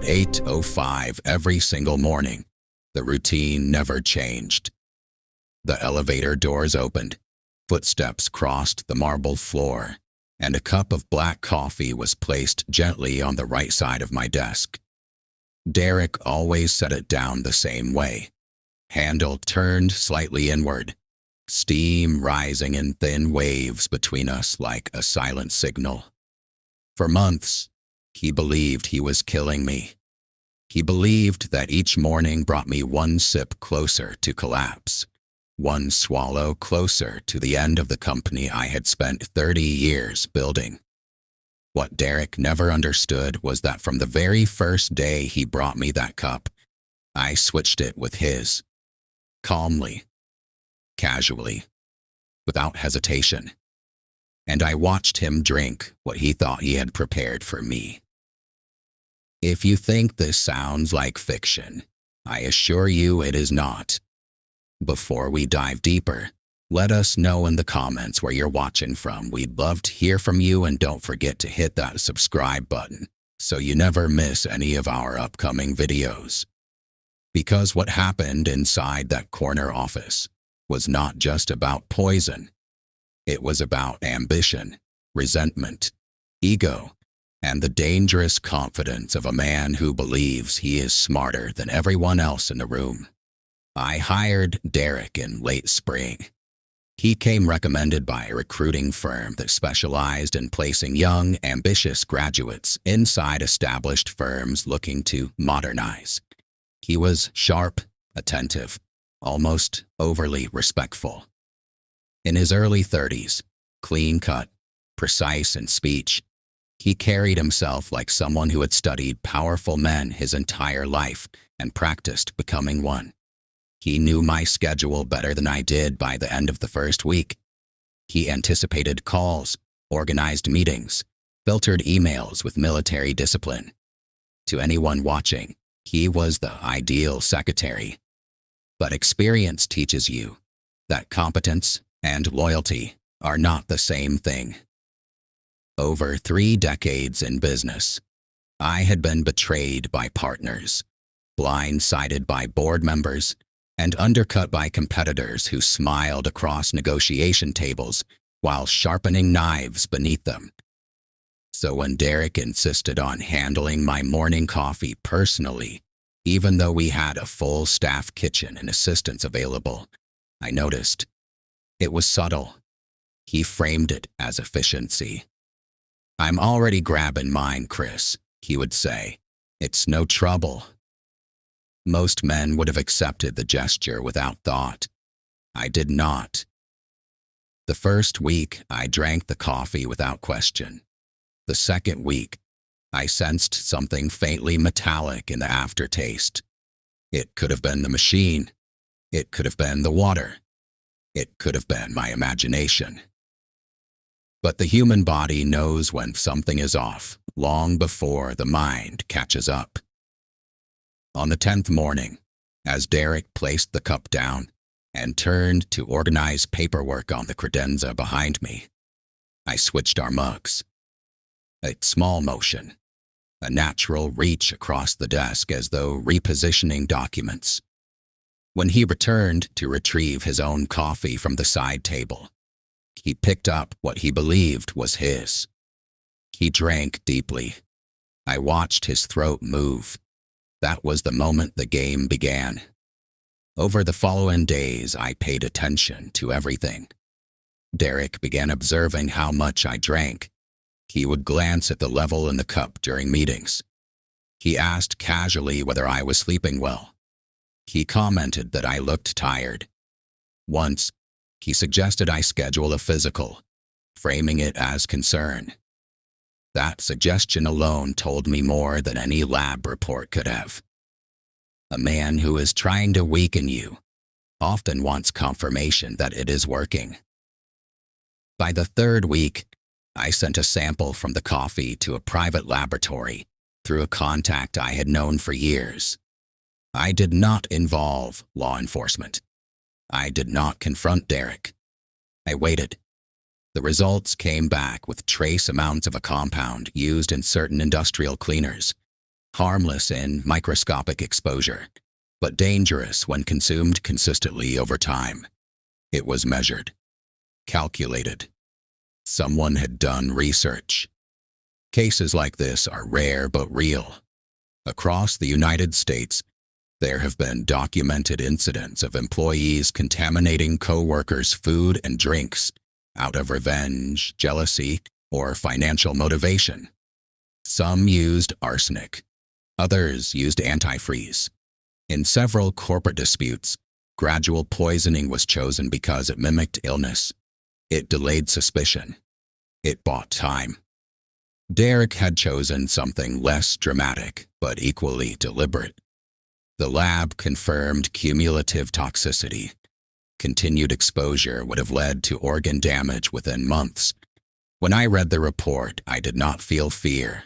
At 8:05 every single morning, the routine never changed. The elevator doors opened, footsteps crossed the marble floor, and a cup of black coffee was placed gently on the right side of my desk. Derek always set it down the same way. Handle turned slightly inward, steam rising in thin waves between us like a silent signal. For months, he believed he was killing me. He believed that each morning brought me one sip closer to collapse, one swallow closer to the end of the company I had spent 30 years building. What Derek never understood was that from the very first day he brought me that cup, I switched it with his. Calmly, casually, without hesitation. And I watched him drink what he thought he had prepared for me. If you think this sounds like fiction, I assure you it is not. Before we dive deeper, let us know in the comments where you're watching from. We'd love to hear from you, and don't forget to hit that subscribe button so you never miss any of our upcoming videos. Because what happened inside that corner office was not just about poison. It was about ambition, resentment, ego, and the dangerous confidence of a man who believes he is smarter than everyone else in the room. I hired Derek in late spring. He came recommended by a recruiting firm that specialized in placing young, ambitious graduates inside established firms looking to modernize. He was sharp, attentive, almost overly respectful. In his early 30s, clean-cut, precise in speech, he carried himself like someone who had studied powerful men his entire life and practiced becoming one. He knew my schedule better than I did by the end of the first week. He anticipated calls, organized meetings, filtered emails with military discipline. To anyone watching, he was the ideal secretary. But experience teaches you that competence and loyalty are not the same thing. Over 3 decades in business, I had been betrayed by partners, blindsided by board members, and undercut by competitors who smiled across negotiation tables while sharpening knives beneath them. So when Derek insisted on handling my morning coffee personally, even though we had a full staff kitchen and assistants available, I noticed. It was subtle. He framed it as efficiency. "I'm already grabbing mine, Chris," he would say. "It's no trouble." Most men would have accepted the gesture without thought. I did not. The first week, I drank the coffee without question. The second week, I sensed something faintly metallic in the aftertaste. It could have been the machine. It could have been the water. It could have been my imagination. But the human body knows when something is off long before the mind catches up. On the 10th morning, as Derek placed the cup down and turned to organize paperwork on the credenza behind me, I switched our mugs. A small motion, a natural reach across the desk as though repositioning documents. When he returned to retrieve his own coffee from the side table, he picked up what he believed was his. He drank deeply. I watched his throat move. That was the moment the game began. Over the following days, I paid attention to everything. Derek began observing how much I drank. He would glance at the level in the cup during meetings. He asked casually whether I was sleeping well. He commented that I looked tired. Once, he suggested I schedule a physical, framing it as concern. That suggestion alone told me more than any lab report could have. A man who is trying to weaken you often wants confirmation that it is working. By the 3rd week, I sent a sample from the coffee to a private laboratory through a contact I had known for years. I did not involve law enforcement. I did not confront Derek. I waited. The results came back with trace amounts of a compound used in certain industrial cleaners, harmless in microscopic exposure, but dangerous when consumed consistently over time. It was measured, calculated. Someone had done research. Cases like this are rare but real. Across the United States, there have been documented incidents of employees contaminating co-workers' food and drinks out of revenge, jealousy, or financial motivation. Some used arsenic. Others used antifreeze. In several corporate disputes, gradual poisoning was chosen because it mimicked illness. It delayed suspicion. It bought time. Derek had chosen something less dramatic, but equally deliberate. The lab confirmed cumulative toxicity. Continued exposure would have led to organ damage within months. When I read the report, I did not feel fear.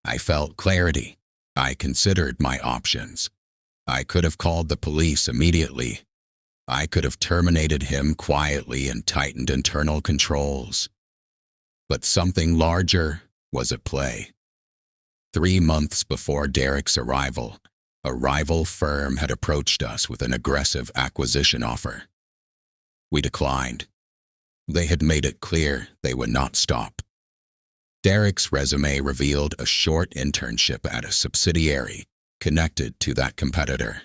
I felt clarity. I considered my options. I could have called the police immediately. I could have terminated him quietly and tightened internal controls. But something larger was at play. 3 months before Derek's arrival, a rival firm had approached us with an aggressive acquisition offer. We declined. They had made it clear they would not stop. Derek's resume revealed a short internship at a subsidiary connected to that competitor.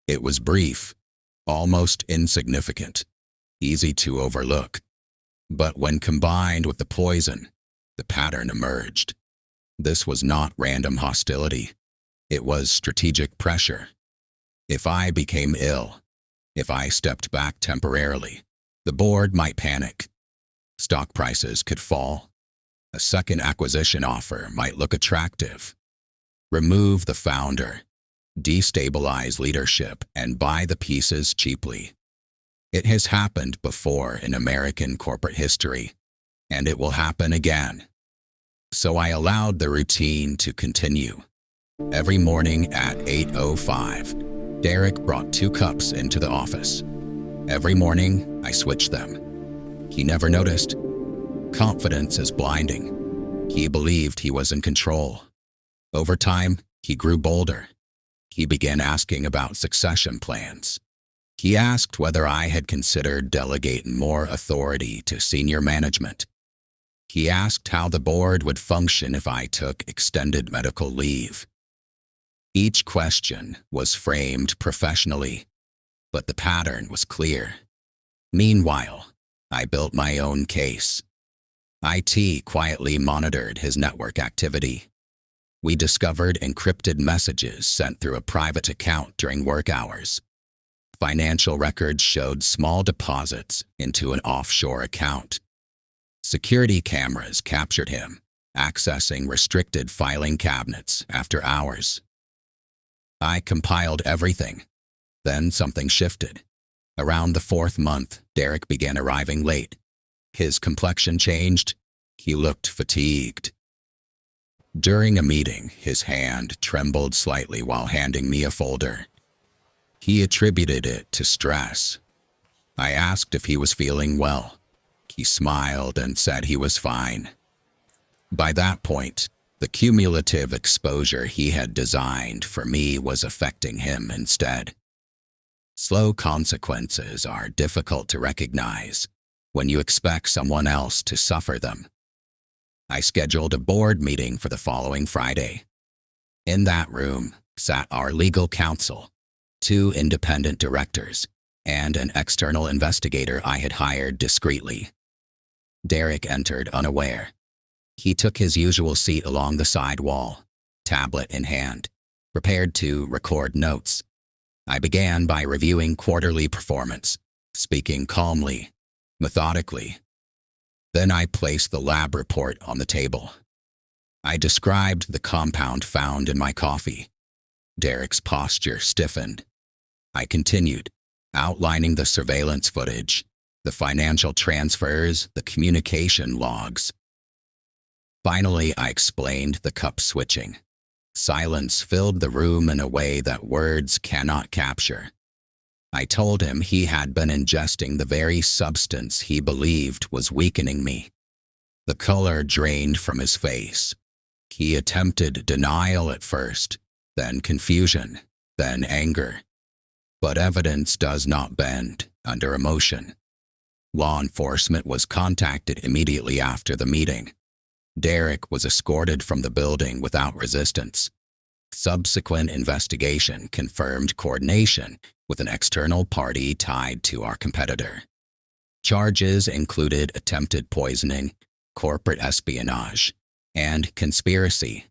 It was brief, almost insignificant, easy to overlook. But when combined with the poison, the pattern emerged. This was not random hostility. It was strategic pressure. If I became ill, if I stepped back temporarily, the board might panic. Stock prices could fall. A second acquisition offer might look attractive. Remove the founder, destabilize leadership, and buy the pieces cheaply. It has happened before in American corporate history, and it will happen again. So I allowed the routine to continue. Every morning at 8:05, Derek brought 2 cups into the office. Every morning, I switched them. He never noticed. Confidence is blinding. He believed he was in control. Over time, he grew bolder. He began asking about succession plans. He asked whether I had considered delegating more authority to senior management. He asked how the board would function if I took extended medical leave. Each question was framed professionally, but the pattern was clear. Meanwhile, I built my own case. IT quietly monitored his network activity. We discovered encrypted messages sent through a private account during work hours. Financial records showed small deposits into an offshore account. Security cameras captured him, accessing restricted filing cabinets after hours. I compiled everything. Then something shifted. Around the 4th month, Derek began arriving late. His complexion changed. He looked fatigued. During a meeting, his hand trembled slightly while handing me a folder. He attributed it to stress. I asked if he was feeling well. He smiled and said he was fine. By that point, the cumulative exposure he had designed for me was affecting him instead. Slow consequences are difficult to recognize when you expect someone else to suffer them. I scheduled a board meeting for the following Friday. In that room sat our legal counsel, 2 independent directors, and an external investigator I had hired discreetly. Derek entered unaware. He took his usual seat along the side wall, tablet in hand, prepared to record notes. I began by reviewing quarterly performance, speaking calmly, methodically. Then I placed the lab report on the table. I described the compound found in my coffee. Derek's posture stiffened. I continued, outlining the surveillance footage, the financial transfers, the communication logs. Finally, I explained the cup switching. Silence filled the room in a way that words cannot capture. I told him he had been ingesting the very substance he believed was weakening me. The color drained from his face. He attempted denial at first, then confusion, then anger. But evidence does not bend under emotion. Law enforcement was contacted immediately after the meeting. Derek was escorted from the building without resistance. Subsequent investigation confirmed coordination with an external party tied to our competitor. Charges included attempted poisoning, corporate espionage, and conspiracy.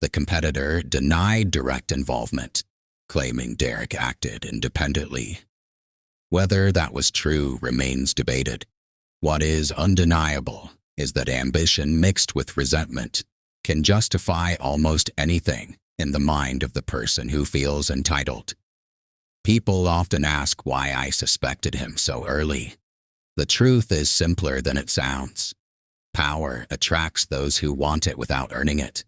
The competitor denied direct involvement, claiming Derek acted independently. Whether that was true remains debated. What is undeniable is that ambition mixed with resentment can justify almost anything in the mind of the person who feels entitled. People often ask why I suspected him so early. The truth is simpler than it sounds. Power attracts those who want it without earning it.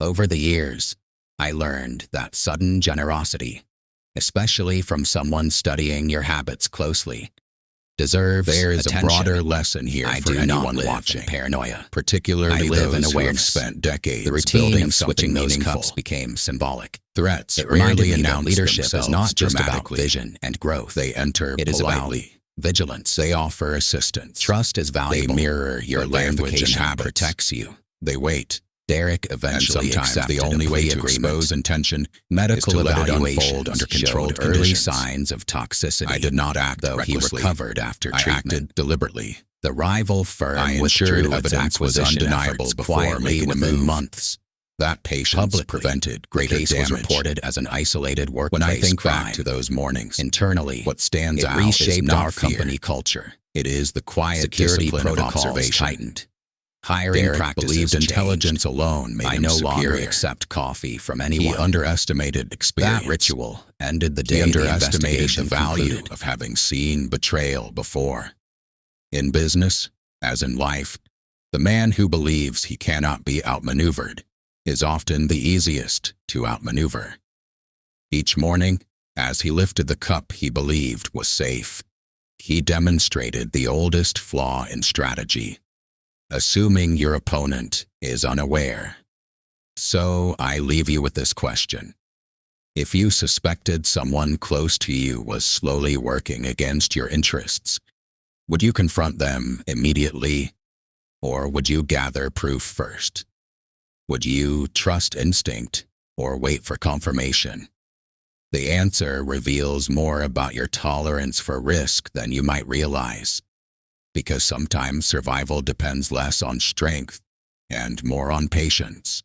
Over the years, I learned that sudden generosity, especially from someone studying your habits closely, deserves attention. There is a broader lesson here I for do anyone not live watching. in paranoia. Particularly I live those in who have awareness. spent decades The routine building of something switching those meaningful. cups became symbolic. Threats It reminded rarely me that announce leadership is themselves not just about dramatically. vision and growth. They enter It is about politely. vigilance. They offer assistance. Trust is valuable. They mirror your but language and verification habits. protects you. They wait. Derek And eventually sometimes accepted the only a way plea to agreement. expose intention Medical is to let it evaluations unfold under showed controlled early conditions. signs of toxicity. I did not act though recklessly. he recovered after I treatment. acted deliberately. The rival firm I withdrew ensured its evidence was acquisition undeniable efforts before quietly making a within move. months. That patience Publicly, prevented greater the case damage. was reported as an isolated workplace When I think crime. back to those mornings, Internally, what stands it out is reshaped not our fear. company culture. It is the quiet Security discipline of protocols observation. tightened. Hiring Derek practices believed changed. intelligence alone made I him no superior. longer accept coffee from He anyone. underestimated experience. That ritual ended the He day the underestimated the investigation value concluded. of having seen betrayal before. In business, as in life, the man who believes he cannot be outmaneuvered is often the easiest to outmaneuver. Each morning, as he lifted the cup he believed was safe, he demonstrated the oldest flaw in strategy: assuming your opponent is unaware. So I leave you with this question. If you suspected someone close to you was slowly working against your interests, would you confront them immediately, or would you gather proof first? Would you trust instinct or wait for confirmation? The answer reveals more about your tolerance for risk than you might realize, because sometimes survival depends less on strength and more on patience.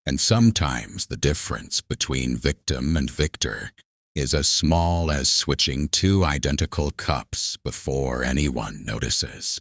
And sometimes the difference between victim and victor is as small as switching two identical cups before anyone notices.